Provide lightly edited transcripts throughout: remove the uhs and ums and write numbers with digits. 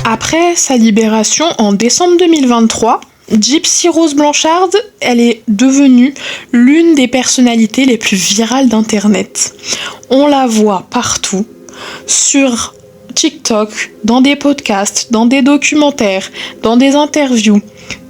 Après sa libération en décembre 2023, Gypsy Rose Blanchard, elle est devenue l'une des personnalités les plus virales d'Internet. On la voit partout, sur TikTok, dans des podcasts, dans des documentaires, dans des interviews.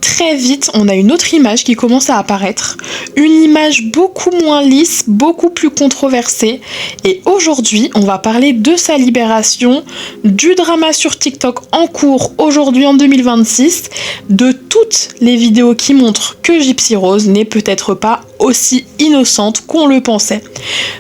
Très vite, on a une autre image qui commence à apparaître, une image beaucoup moins lisse, beaucoup plus controversée. Et aujourd'hui, on va parler de sa libération, du drama sur TikTok en cours aujourd'hui en 2026, de toutes les vidéos qui montrent que Gypsy Rose n'est peut-être pas aussi innocente qu'on le pensait.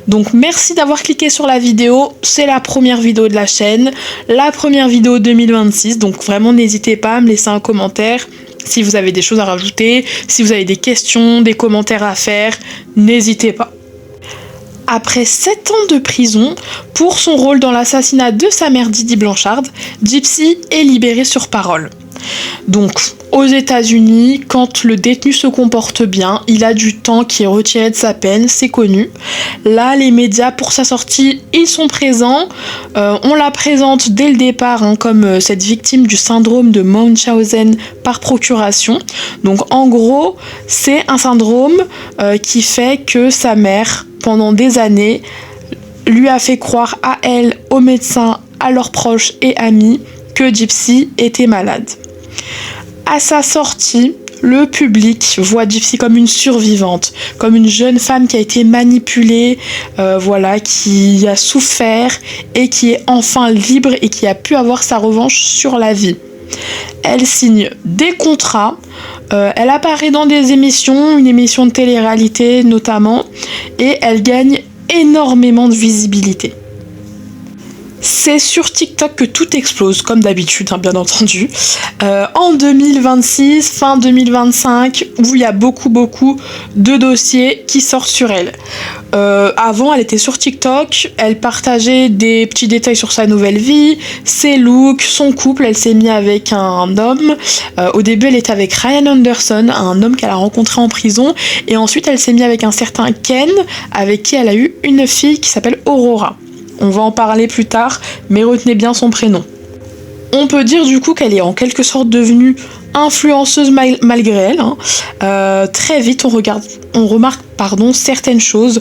Donc merci d'avoir cliqué sur la vidéo, c'est la première vidéo de la chaîne, la première vidéo 2026, donc vraiment n'hésitez pas à me laisser un commentaire. Si vous avez des choses à rajouter, si vous avez des questions, des commentaires à faire, n'hésitez pas. Après 7 ans de prison pour son rôle dans l'assassinat de sa mère Didi Blanchard, Gypsy est libérée sur parole. Donc, aux États-Unis, quand le détenu se comporte bien, il a du temps qui est retiré de sa peine, c'est connu. Là, les médias, pour sa sortie, ils sont présents. On la présente dès le départ comme cette victime du syndrome de Munchausen par procuration. Donc, en gros, c'est un syndrome qui fait que sa mère, pendant des années, lui a fait croire à elle, aux médecins, à leurs proches et amis que Gypsy était malade. À sa sortie, le public voit Gypsy comme une survivante, comme une jeune femme qui a été manipulée, qui a souffert et qui est enfin libre et qui a pu avoir sa revanche sur la vie. Elle signe des contrats, elle apparaît dans des émissions, une émission de télé-réalité notamment, et elle gagne énormément de visibilité. C'est sur TikTok que tout explose, comme d'habitude, bien entendu. En 2026, fin 2025, où il y a beaucoup de dossiers qui sortent sur elle. Avant, elle était sur TikTok, elle partageait des petits détails sur sa nouvelle vie, ses looks, son couple, elle s'est mise avec un homme. Au début, elle était avec Ryan Anderson, un homme qu'elle a rencontré en prison, et ensuite, elle s'est mise avec un certain Ken, avec qui elle a eu une fille qui s'appelle Aurora. On va en parler plus tard, mais retenez bien son prénom. On peut dire du coup qu'elle est en quelque sorte devenue influenceuse malgré elle. Très vite, on remarque certaines choses.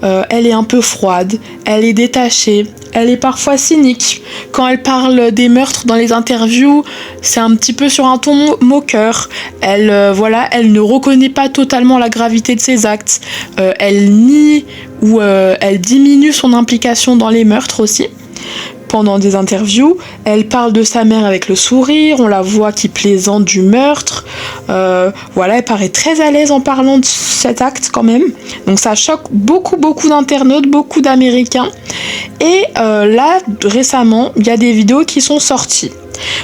Elle est un peu froide, elle est détachée, elle est parfois cynique. Quand elle parle des meurtres dans les interviews, c'est un petit peu sur un ton moqueur. Elle ne reconnaît pas totalement la gravité de ses actes. Elle nie ou elle diminue son implication dans les meurtres aussi. Pendant des interviews, elle parle de sa mère avec le sourire, on la voit qui plaisante du meurtre. Elle paraît très à l'aise en parlant de cet acte quand même. Donc ça choque beaucoup d'internautes, beaucoup d'Américains. Et là, récemment, il y a des vidéos qui sont sorties.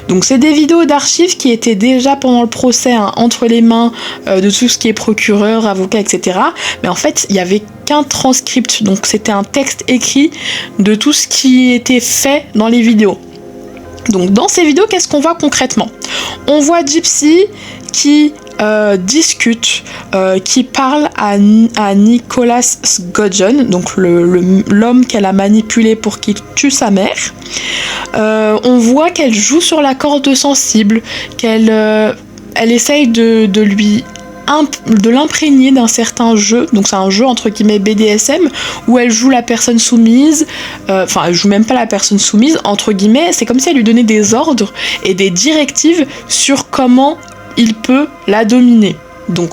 Donc c'est des vidéos d'archives qui étaient déjà pendant le procès entre les mains de tout ce qui est procureur, avocat, etc. Mais en fait, il n'y avait qu'un transcript, donc c'était un texte écrit de tout ce qui était fait dans les vidéos. Donc dans ces vidéos, qu'est-ce qu'on voit concrètement ? On voit Gypsy qui discute, qui parle à Nicholas Sgodjon, donc l'homme qu'elle a manipulé pour qu'il tue sa mère. On voit qu'elle joue sur la corde sensible, qu'elle essaye de l'imprégner d'un certain jeu, donc c'est un jeu entre guillemets BDSM où elle joue la personne soumise, elle joue même pas la personne soumise, entre guillemets, c'est comme si elle lui donnait des ordres et des directives sur comment il peut la dominer. Donc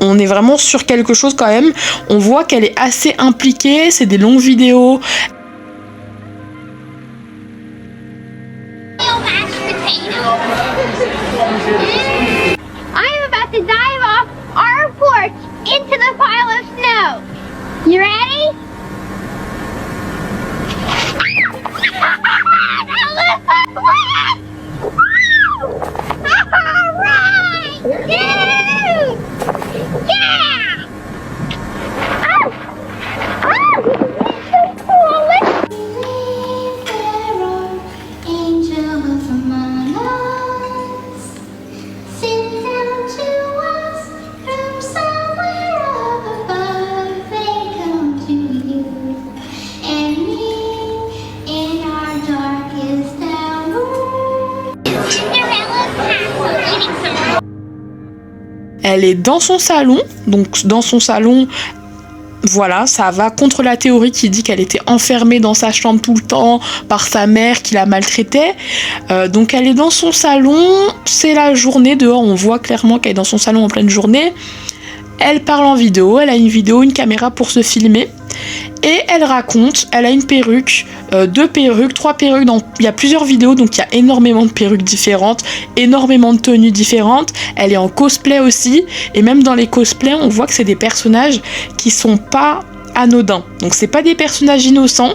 on est vraiment sur quelque chose quand même, on voit qu'elle est assez impliquée, c'est des longues vidéos. To dive off our porch into the pile of snow. You ready? All right! Yeah! Oh! Oh! This is so cool! elle est dans son salon, donc dans son salon, voilà, ça va contre la théorie qui dit qu'elle était enfermée dans sa chambre tout le temps par sa mère qui la maltraitait. Donc elle est dans son salon, c'est la journée, dehors on voit clairement qu'elle est dans son salon en pleine journée. Elle parle en vidéo, elle a une vidéo, une caméra pour se filmer. Et elle raconte, elle a une perruque, 2 perruques, 3 perruques, il y a plusieurs vidéos, donc il y a énormément de perruques différentes, énormément de tenues différentes, elle est en cosplay aussi, et même dans les cosplays, on voit que c'est des personnages qui sont pas anodins, donc c'est pas des personnages innocents.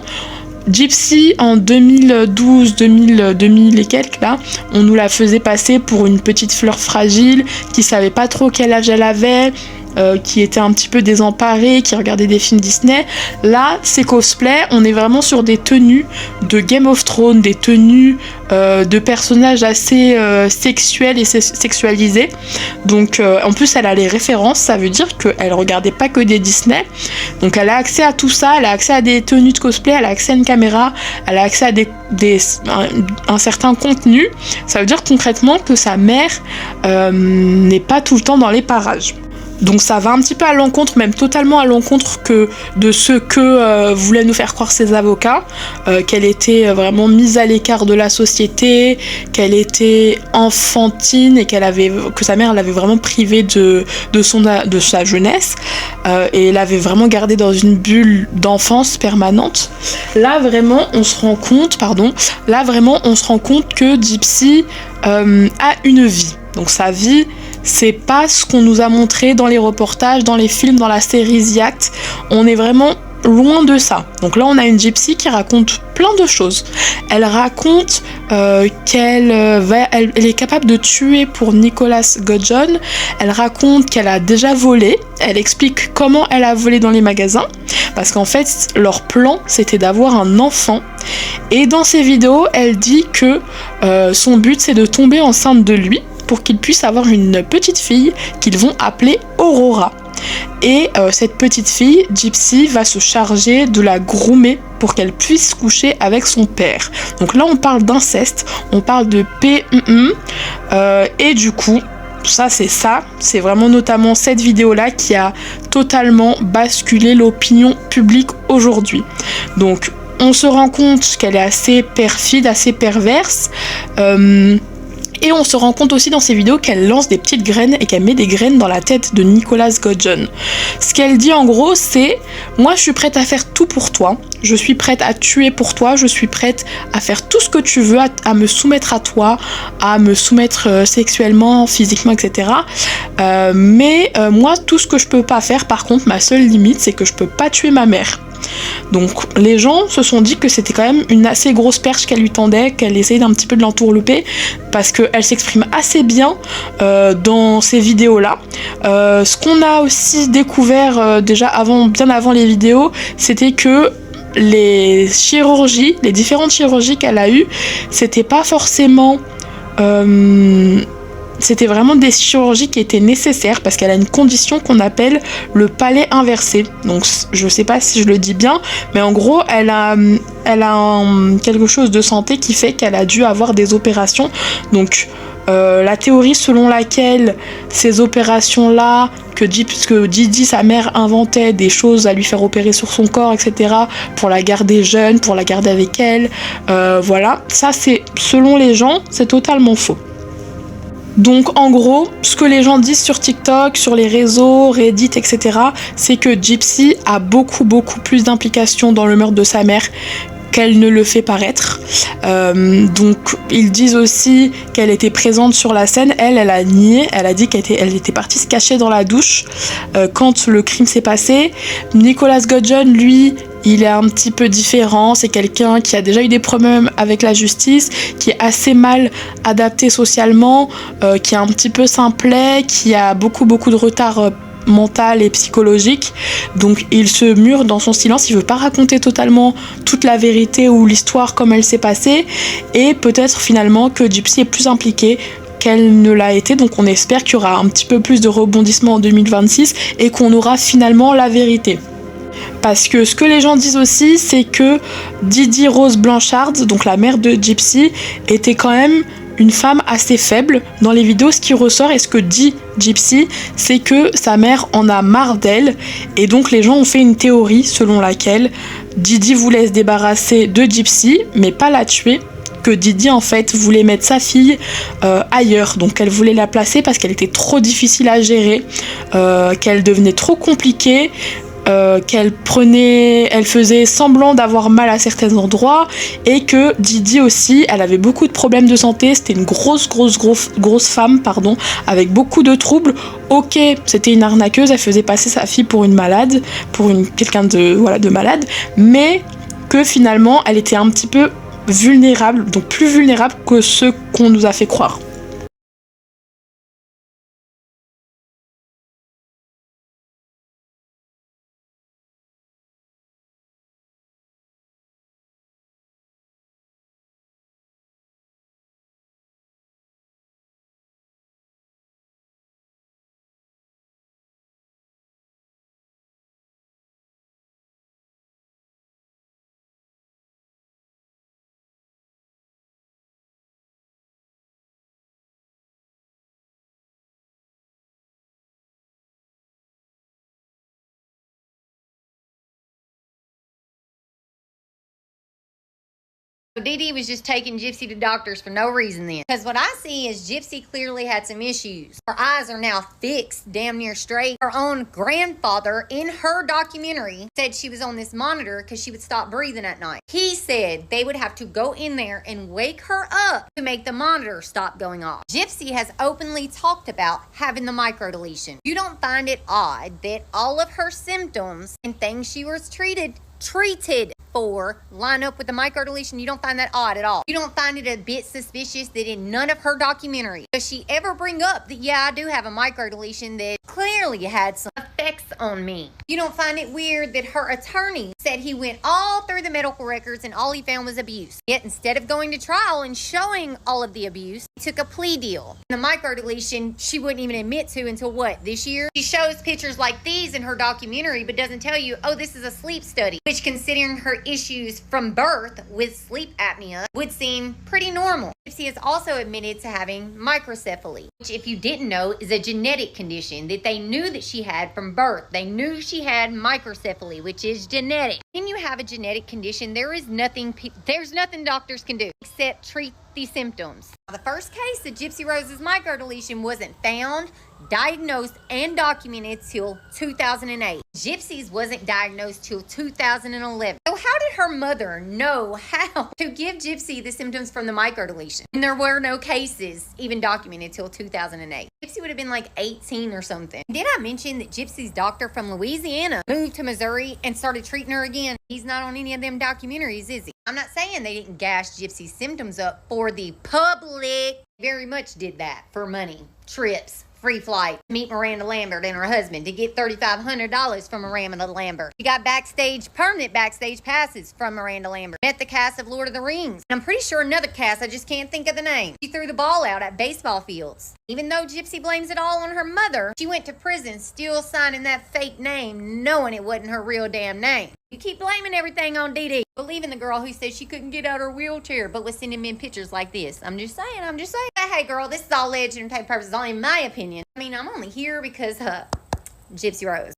Gypsy en 2012, 2000 et quelques là, on nous la faisait passer pour une petite fleur fragile qui savait pas trop quel âge elle avait, qui était un petit peu désemparée, qui regardait des films Disney. Là, ces cosplays, on est vraiment sur des tenues de Game of Thrones, des tenues de personnages assez sexuels et sexualisés. Donc, en plus, elle a les références, ça veut dire qu'elle regardait pas que des Disney. Donc, elle a accès à tout ça, elle a accès à des tenues de cosplay, elle a accès à une caméra, elle a accès à un certain contenu. Ça veut dire concrètement que sa mère n'est pas tout le temps dans les parages. Donc ça va un petit peu à l'encontre, même totalement à l'encontre de ce que voulaient nous faire croire ses avocats, qu'elle était vraiment mise à l'écart de la société, qu'elle était enfantine et que sa mère l'avait vraiment privée de sa jeunesse, et l'avait vraiment gardée dans une bulle d'enfance permanente. Là vraiment on se rend compte que Gypsy a une vie. Donc sa vie, c'est pas ce qu'on nous a montré dans les reportages, dans les films, dans la série The Act. On est vraiment loin de ça. Donc là, on a une Gypsy qui raconte plein de choses. Elle raconte qu'elle est capable de tuer pour Nicolas Gudgeon. Elle raconte qu'elle a déjà volé. Elle explique comment elle a volé dans les magasins. Parce qu'en fait, leur plan, c'était d'avoir un enfant. Et dans ses vidéos, elle dit que son but, c'est de tomber enceinte de lui, pour qu'ils puissent avoir une petite fille qu'ils vont appeler Aurora. Et cette petite fille, Gypsy, va se charger de la groomer pour qu'elle puisse coucher avec son père. Donc là, on parle d'inceste, on parle de PMM, et du coup, c'est vraiment notamment cette vidéo-là qui a totalement basculé l'opinion publique aujourd'hui. Donc, on se rend compte qu'elle est assez perfide, assez perverse, et on se rend compte aussi dans ces vidéos qu'elle lance des petites graines et qu'elle met des graines dans la tête de Nicolas Gudgeon. Ce qu'elle dit en gros, c'est « Moi, je suis prête à faire tout pour toi. Je suis prête à tuer pour toi. Je suis prête à faire tout ce que tu veux, à me soumettre à toi, à me soumettre sexuellement, physiquement, etc. Mais moi, tout ce que je peux pas faire, par contre, ma seule limite, c'est que je peux pas tuer ma mère. » Donc les gens se sont dit que c'était quand même une assez grosse perche qu'elle lui tendait, qu'elle essayait d'un petit peu de l'entourlouper, parce qu'elle s'exprime assez bien dans ces vidéos-là. Ce qu'on a aussi découvert déjà bien avant les vidéos, c'était que les différentes chirurgies qu'elle a eues, c'était pas forcément... c'était vraiment des chirurgies qui étaient nécessaires parce qu'elle a une condition qu'on appelle le palais inversé. Donc je sais pas si je le dis bien, mais en gros elle a quelque chose de santé qui fait qu'elle a dû avoir des opérations. Donc la théorie selon laquelle ces opérations-là, que Didi, sa mère, inventait des choses à lui faire opérer sur son corps, etc., pour la garder jeune, pour la garder avec elle, voilà, ça c'est, selon les gens, c'est totalement faux. Donc en gros, ce que les gens disent sur TikTok, sur les réseaux, Reddit, etc., c'est que Gypsy a beaucoup plus d'implication dans le meurtre de sa mère qu'elle ne le fait paraître. Donc ils disent aussi qu'elle était présente sur la scène. Elle a nié, elle a dit qu'elle était partie se cacher dans la douche quand le crime s'est passé. Nicolas Gudgeon, lui, il est un petit peu différent, c'est quelqu'un qui a déjà eu des problèmes avec la justice, qui est assez mal adapté socialement, qui est un petit peu simplet, qui a beaucoup de retard mental et psychologique, donc il se mure dans son silence, il veut pas raconter totalement toute la vérité ou l'histoire comme elle s'est passée, et peut-être finalement que Gypsy est plus impliquée qu'elle ne l'a été, donc on espère qu'il y aura un petit peu plus de rebondissements en 2026 et qu'on aura finalement la vérité. Parce que ce que les gens disent aussi, c'est que Didi Rose Blanchard, donc la mère de Gypsy, était quand même une femme assez faible. Dans les vidéos, ce qui ressort et ce que dit Gypsy, c'est que sa mère en a marre d'elle. Et donc les gens ont fait une théorie selon laquelle Didi voulait se débarrasser de Gypsy, mais pas la tuer. Que Didi en fait voulait mettre sa fille ailleurs, donc elle voulait la placer parce qu'elle était trop difficile à gérer, qu'elle devenait trop compliquée, elle faisait semblant d'avoir mal à certains endroits, et que Didi aussi, elle avait beaucoup de problèmes de santé, c'était une grosse femme, pardon, avec beaucoup de troubles. Ok, c'était une arnaqueuse, elle faisait passer sa fille pour une malade, quelqu'un de malade, mais que finalement elle était un petit peu vulnérable, donc plus vulnérable que ce qu'on nous a fait croire. Didi was just taking Gypsy to doctors for no reason then. Because what I see is Gypsy clearly had some issues. Her eyes are now fixed, damn near straight. Her own grandfather in her documentary said she was on this monitor because she would stop breathing at night. He said they would have to go in there and wake her up to make the monitor stop going off. Gypsy has openly talked about having the microdeletion. You don't find it odd that all of her symptoms and things she was treated for line up with the microdeletion? You don't find that odd at all. You don't find it a bit suspicious that in none of her documentaries does she ever bring up that, yeah, I do have a microdeletion that clearly had some effects on me. You don't find it weird that her attorney said he went all through the medical records and all he found was abuse. Yet instead of going to trial and showing all of the abuse, he took a plea deal. The microdeletion she wouldn't even admit to until what, this year? She shows pictures like these in her documentary but doesn't tell you, oh, this is a sleep study, which considering her issues from birth with sleep apnea would seem pretty normal. Gypsy has also admitted to having microcephaly, which if you didn't know is a genetic condition that they knew that she had from birth. They knew she had microcephaly, which is genetic. When you have a genetic condition, there's nothing doctors can do except treat the symptoms. The first case of Gypsy Rose's microdeletion wasn't found, diagnosed, and documented till 2008. Gypsy's wasn't diagnosed till 2011. So how did her mother know how to give Gypsy the symptoms from the microdeletion? And there were no cases even documented till 2008. Gypsy would have been like 18 or something. Did I mention that Gypsy's doctor from Louisiana moved to Missouri and started treating her again? He's not on any of them documentaries, is he? I'm not saying they didn't gash Gypsy's symptoms up for the public. Very much did that for money, trips, free flight, meet Miranda Lambert and her husband, to get $3,500 from Miranda Lambert. She got permanent backstage passes from Miranda Lambert. Met the cast of Lord of the Rings. And I'm pretty sure another cast, I just can't think of the name. She threw the ball out at baseball fields. Even though Gypsy blames it all on her mother, she went to prison still signing that fake name, knowing it wasn't her real damn name. You keep blaming everything on Didi. Believing the girl who said she couldn't get out of her wheelchair, but was sending men pictures like this. I'm just saying. But hey, girl, this is all alleged and purposes, only in my opinion. I mean, I'm only here because, Gypsy Rose.